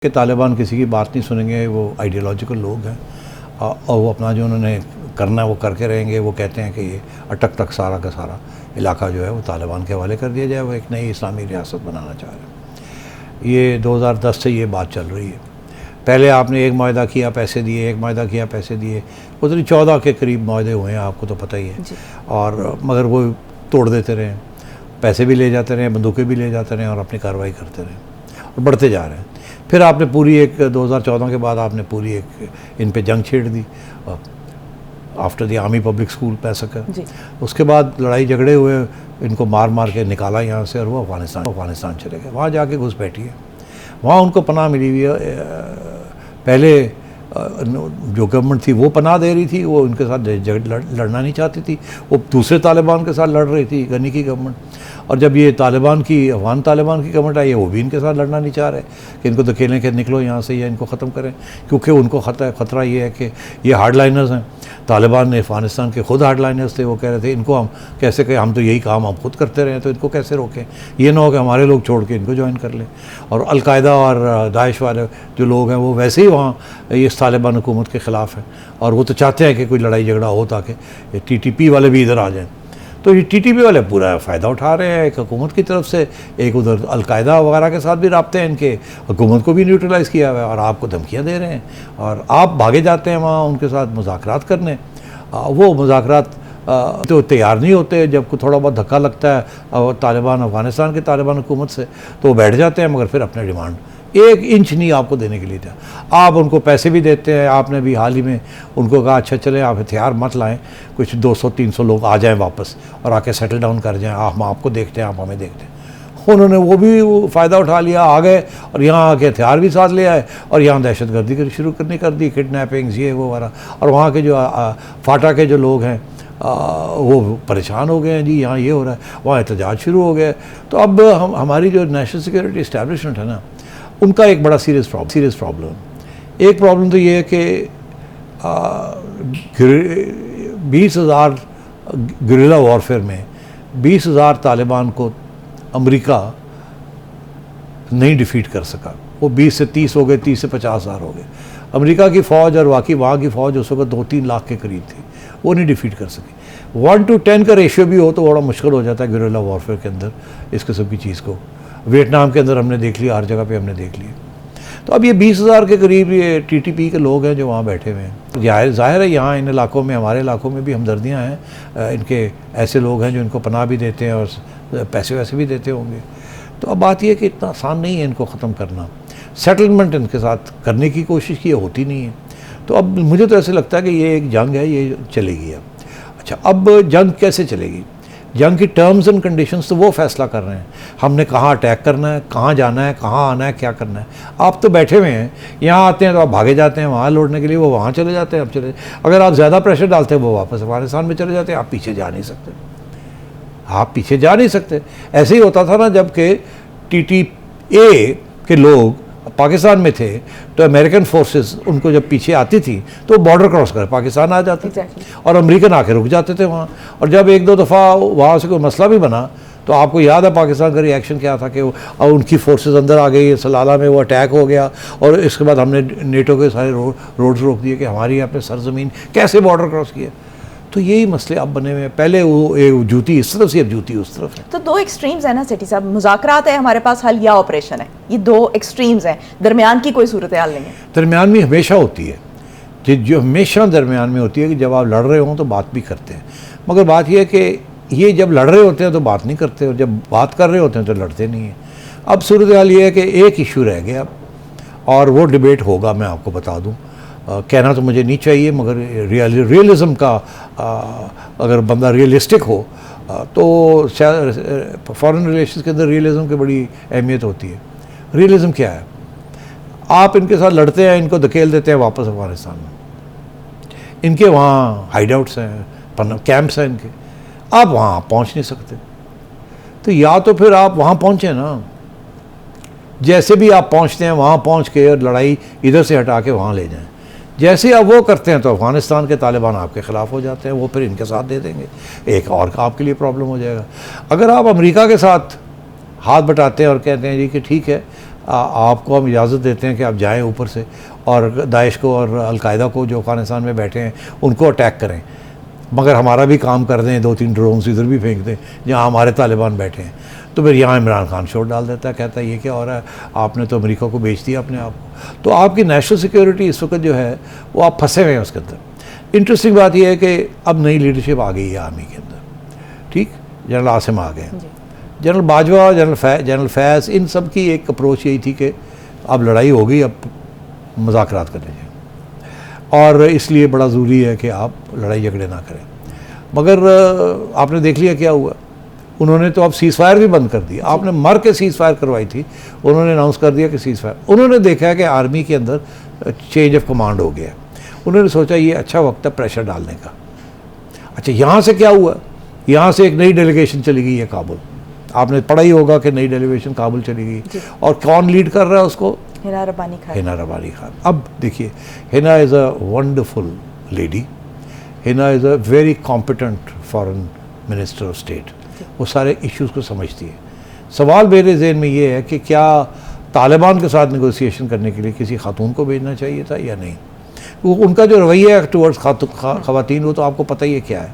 कि तालिबान किसी की बात नहीं सुनेंगे, वो आइडियोलॉजिकल लोग हैं और वो अपना जो उन्होंने करना है वो करके रहेंगे। वो कहते हैं कि ये अटक तक सारा का सारा इलाका जो है वो तालिबान के हवाले कर दिया जाए, वो एक नई इस्लामी रियासत बनाना चाह रहे हैं। ये 2010 से ये बात चल रही है। पहले आपने एक माहिदा किया पैसे दिए, एक माहिदा किया पैसे दिए, उतनी 14 के करीब माहिदे हुए हैं, आपको तो पता ही है। और मगर वो तोड़ देते रहे, पैसे भी ले जाते रहे, बंदूकें भी ले जाते रहे और अपनी कार्रवाई करते रहे और बढ़ते जा रहे हैं। फिर आपने पूरी एक 2014 के बाद आपने पूरी एक इन पे जंग छेड़ दी after the army public school पैसकर। उसके बाद लड़ाई झगड़े हुए, इनको मार मार के निकाला यहाँ से और वो अफ़गानिस्तान चले गए। वहाँ जाके घुस बैठी है, वहाँ उनको पनाह मिली हुई है। पहले जो गवर्नमेंट थी वो पनाह दे रही थी, वो उनके साथ लड़ना नहीं चाहती थी, वो दूसरे तालिबान के साथ लड़ रही थी, गनी की गवर्नमेंट। और जब ये तालिबान की अफगान तालिबान की गवर्नमेंट आई है, वो भी इनके साथ लड़ना नहीं चाह रहे कि इनको धकेलें कि निकलो यहाँ से या इनको ख़त्म करें, क्योंकि उनको खतरा ये है कि ये हार्डलाइनर्स हैं। तालिबान ने अफ़गानिस्तान के खुद हार्डलाइनर्स थे, वो कह रहे थे इनको हम कैसे कहें, हम तो यही काम हम खुद करते रहे, तो इनको कैसे रोकें, ये ना हो कि हमारे लोग छोड़ के इनको ज्वाइन कर लें। और अलकायदा और दाइश वाले जो लोग हैं वो वैसे ही वहाँ इस तालिबान हुकूमत के ख़िलाफ़ हैं और वो तो चाहते हैं कि कोई लड़ाई झगड़ा हो ताकि TTP वाले भी इधर आ जाएँ। तो ये TTP वाले पूरा फ़ायदा उठा रहे हैं एक हुकूमत की तरफ से, एक उधर अलकायदा वगैरह के साथ भी राब्ते हैं इनके, हुकूमत को भी न्यूट्रलाइज़ किया हुआ है और आपको धमकियाँ दे रहे हैं और आप भागे जाते हैं वहाँ उनके साथ मुज़ाकरात करने। वो मुज़ाकरात तो तैयार नहीं होते, जब थोड़ा बहुत धक्का लगता है तालिबान अफ़गानिस्तान के तालिबान हुकूमत से तो वो बैठ जाते हैं, मगर फिर अपने डिमांड 1 इंच नहीं आपको देने के लिए था। आप उनको पैसे भी देते हैं, आपने भी हाल ही में उनको कहा अच्छा चलें आप हथियार मत लाएं, कुछ 200-300 लोग आ जाएं वापस और आके सेटल डाउन कर जाएं, हम आपको देखते हैं, आप हमें देखते हैं। उन्होंने वो भी फ़ायदा उठा लिया, आ गए और यहाँ आके हथियार भी साथ ले आए और यहाँ दहशतगर्दी शुरू करनी कर दी, किडनैपिंग्स ये वो वगैरह। और वहाँ के जो फाटा के जो लोग हैं वो परेशान हो गए हैं, जी यहाँ ये हो रहा है, वहाँ एहतजाज शुरू हो गए। तो अब हमारी जो नेशनल सिक्योरिटी इस्टेब्लिशमेंट है ना, उनका एक बड़ा सीरियस प्रॉब्लम। एक प्रॉब्लम तो ये है कि 20,000 गुरिल्ला वॉरफेयर में 20,000 तालिबान को अमेरिका नहीं डिफीट कर सका। वो 20 से 30 हो गए, 30 से 50,000 हो गए। अमेरिका की फ़ौज और वाकई वहाँ की फ़ौज उस वक्त 2-3 लाख के करीब थी, वो नहीं डिफीट कर सकी। 1:10 का रेशियो भी हो तो बड़ा मुश्किल हो जाता है गुरिल्ला वॉरफेयर के अंदर इस किस्म की चीज़ को। वियतनाम के अंदर हमने देख लिया, हर जगह पे हमने देख लिया। तो अब ये 20,000 के करीब ये TTP के लोग हैं जो वहाँ बैठे हुए हैं। ज़ाहिर है यहाँ इन इलाकों में, हमारे इलाकों में भी हमदर्दियाँ हैं, इनके ऐसे लोग हैं जो इनको पनाह भी देते हैं और पैसे वैसे भी देते होंगे। तो अब बात यह है कि इतना आसान नहीं है इनको ख़त्म करना, सेटलमेंट इनके साथ करने की कोशिश की होती नहीं है। तो अब मुझे तो ऐसे लगता है कि ये एक जंग है, ये चलेगी अब। अच्छा, अब जंग कैसे चलेगी? जंग की टर्म्स एंड कंडीशंस तो वो फैसला कर रहे हैं, हमने कहाँ अटैक करना है, कहाँ जाना है, कहाँ आना है, क्या करना है। आप तो बैठे हुए हैं, यहाँ आते हैं तो आप भागे जाते हैं वहाँ लौटने के लिए, वो वहाँ चले जाते हैं, आप चले। अगर आप ज़्यादा प्रेशर डालते हैं वो वापस अफगानिस्तान में चले जाते हैं, आप पीछे जा नहीं सकते, आप पीछे जा नहीं सकते। ऐसे ही होता था ना जबकि TTA के लोग पाकिस्तान में थे तो अमेरिकन फोर्सेस उनको जब पीछे आती थी तो बॉर्डर क्रॉस कर पाकिस्तान आ जाते थे और अमेरिकन आके रुक जाते थे वहाँ। और जब 1-2 दफ़ा वहाँ से कोई मसला भी बना तो आपको याद है पाकिस्तान का रिएक्शन क्या था कि उनकी फोर्सेस अंदर आ गई, सलाला में वो अटैक हो गया और इसके बाद हमने नेटो के सारे रोड्स रोक दिए कि हमारी यहाँ पे सरजमीन कैसे बॉर्डर क्रॉस किया। तो यही मसले अब बने हुए हैं। पहले वो एक जूती इस तरफ से, अब जूती उस तरफ है। तो 2 एक्सट्रीम्स हैं ना सेठी साहब, मुज़ाकरात है हमारे पास हल या ऑपरेशन है, ये 2 एक्सट्रीम्स हैं, दरमियान की कोई सूरत हाल नहीं है। दरमियान में हमेशा होती है, जो हमेशा दरमियान में होती है कि जब आप लड़ रहे हों तो बात भी करते हैं, मगर बात यह है कि ये जब लड़ रहे होते हैं तो बात नहीं करते और जब बात कर रहे होते हैं तो लड़ते नहीं हैं। अब सूरत हाल ये है कि एक इशू रह गया और वो डिबेट होगा, मैं आपको बता दूँ। कहना तो मुझे नहीं चाहिए मगर रियलिज़म का अगर बंदा रियलिस्टिक हो तो फॉरेन रिलेशंस के अंदर रियलिज़म की बड़ी अहमियत होती है। रियलिज़म क्या है? आप इनके साथ लड़ते हैं, इनको धकेल देते हैं वापस अफगानिस्तान में, इनके वहाँ हाइड आउट्स हैं, कैंप्स हैं इनके, आप वहाँ पहुँच नहीं सकते। तो या तो फिर आप वहाँ पहुँचें ना, जैसे भी आप पहुँचते हैं वहाँ पहुँच के और लड़ाई इधर से हटा के वहाँ ले जाएं। जैसे आप वो करते हैं तो अफ़गानिस्तान के तालिबान आपके ख़िलाफ़ हो जाते हैं, वो फिर इनके साथ दे देंगे, एक और का आपके लिए प्रॉब्लम हो जाएगा। अगर आप अमेरिका के साथ हाथ बटाते हैं और कहते हैं जी कि ठीक है आपको हम इजाज़त देते हैं कि आप जाएं ऊपर से और दाइश को और अलकायदा को जो अफगानिस्तान में बैठे हैं उनको अटैक करें, मगर हमारा भी काम कर दें, 2-3 ड्रोन्स इधर भी फेंक दें जहाँ हमारे तालिबान बैठे हैं। तो फिर यहाँ इमरान खान शोर डाल देता है, कहता है ये क्या हो रहा है, आपने तो अमेरिका को बेच दिया अपने आप को। तो आपकी नेशनल सिक्योरिटी इस वक्त जो है वो आप फंसे हुए हैं उसके अंदर। इंटरेस्टिंग बात यह है कि अब नई लीडरशिप आ गई है आर्मी के अंदर, ठीक, जनरल आसिम आ गए, जनरल बाजवा, जनरल फैज़, इन सब की एक अप्रोच यही थी कि अब लड़ाई हो गई, अब मुज़ाकरात करने चाहिए और इसलिए बड़ा ज़रूरी है कि आप लड़ाई झगड़े ना करें। मगर आपने देख लिया क्या हुआ, उन्होंने तो अब सीज़ फायर भी बंद कर दिया। आपने मर के सीज़ फायर करवाई थी, उन्होंने अनाउंस कर दिया कि सीज़ फायर। उन्होंने देखा है कि आर्मी के अंदर चेंज ऑफ कमांड हो गया, उन्होंने सोचा ये अच्छा वक्त है प्रेशर डालने का। अच्छा, यहाँ से क्या हुआ, यहाँ से एक नई डेलीगेशन चली गई है काबुल। आपने पढ़ा ही होगा कि नई डेलीगेशन काबुल चली गई और कौन लीड कर रहा है उसको, हिना रब्बानी खान। हिना रब्बानी खान। अब देखिए, Hina is a wonderful lady, Hina is a very competent foreign minister of state, वो सारे इश्यूज़ को समझती है। सवाल मेरे जहन में ये है कि क्या तालिबान के साथ नेगोशिएशन करने के लिए किसी खातून को भेजना चाहिए था या नहीं। वो उनका जो रवैया है टुवर्ड्स ख़वातीन वो तो आपको पता ही है क्या है।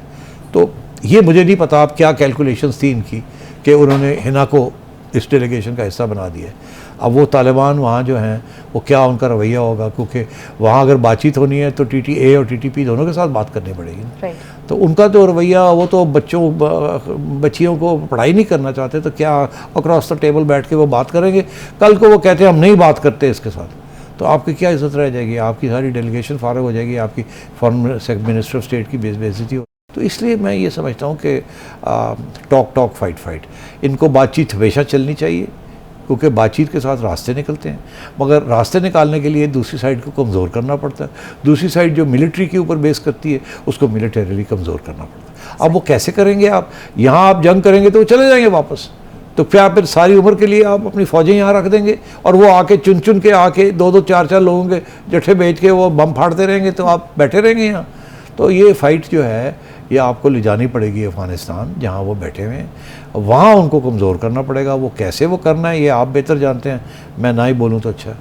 तो ये मुझे नहीं पता आप क्या कैलकुलेशंस थी इनकी कि उन्होंने हिना को इस डेलीगेशन का हिस्सा बना दिया है। अब वो तालिबान वहाँ जो हैं वो क्या उनका रवैया होगा, क्योंकि वहाँ अगर बातचीत होनी है तो TTA और TTP दोनों के साथ बात करनी पड़ेगी। तो उनका तो रवैया, वो तो बच्चियों को पढ़ाई नहीं करना चाहते, तो क्या अक्रॉस द टेबल बैठ के वो बात करेंगे। कल को वो कहते हैं हम नहीं बात करते इसके साथ, तो आपकी क्या इज्जत रह जाएगी, आपकी सारी डेलीगेशन फारग हो जाएगी, आपकी फॉरेन मिनिस्टर ऑफ स्टेट की बेइज्जती हो। तो इसलिए मैं ये समझता हूँ कि टॉक फाइट, इनको बातचीत हमेशा चलनी चाहिए, क्योंकि बातचीत के साथ रास्ते निकलते हैं। मगर रास्ते निकालने के लिए दूसरी साइड को कमज़ोर करना पड़ता है। दूसरी साइड जो मिलिट्री के ऊपर बेस करती है उसको मिलिटरीली कमज़ोर करना पड़ता है। अब वो कैसे करेंगे, आप यहाँ आप जंग करेंगे तो वो चले जाएंगे वापस, तो क्या फिर सारी उम्र के लिए आप अपनी फ़ौजें यहाँ रख देंगे और वो आके चुन के आके 2-2, 4-4 लोगों के जट्ठे बेच के वो बम फाड़ते रहेंगे, तो आप बैठे रहेंगे यहाँ। तो ये फ़ाइट जो है ये आपको ले जानी पड़ेगी अफ़गानिस्तान, जहाँ वो बैठे हुए हैं, वहाँ उनको कमज़ोर करना पड़ेगा। वो कैसे वो करना है ये आप बेहतर जानते हैं, मैं ना ही बोलूँ तो अच्छा है।